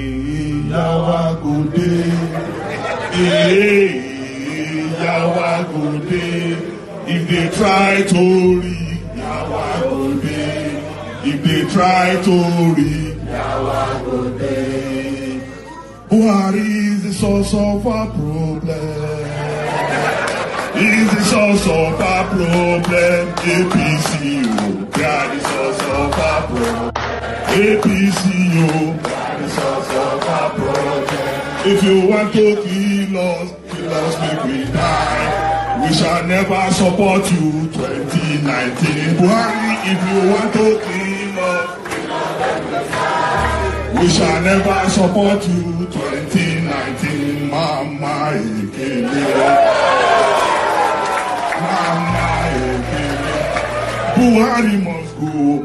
Yawa go dey. Yawa go dey. If they try to read, Yawa go dey. If they try to read, Yawa go dey. Buhari is the source of our problem. Is the source of our problem. APC, they are the source of our problem. APC, they are the source of our problem. If you want to kill us, make we die. We shall never support you 2019. Buhari, if you want to kill us, we shall never support you 2019. Mama Ekele. Buhari must go.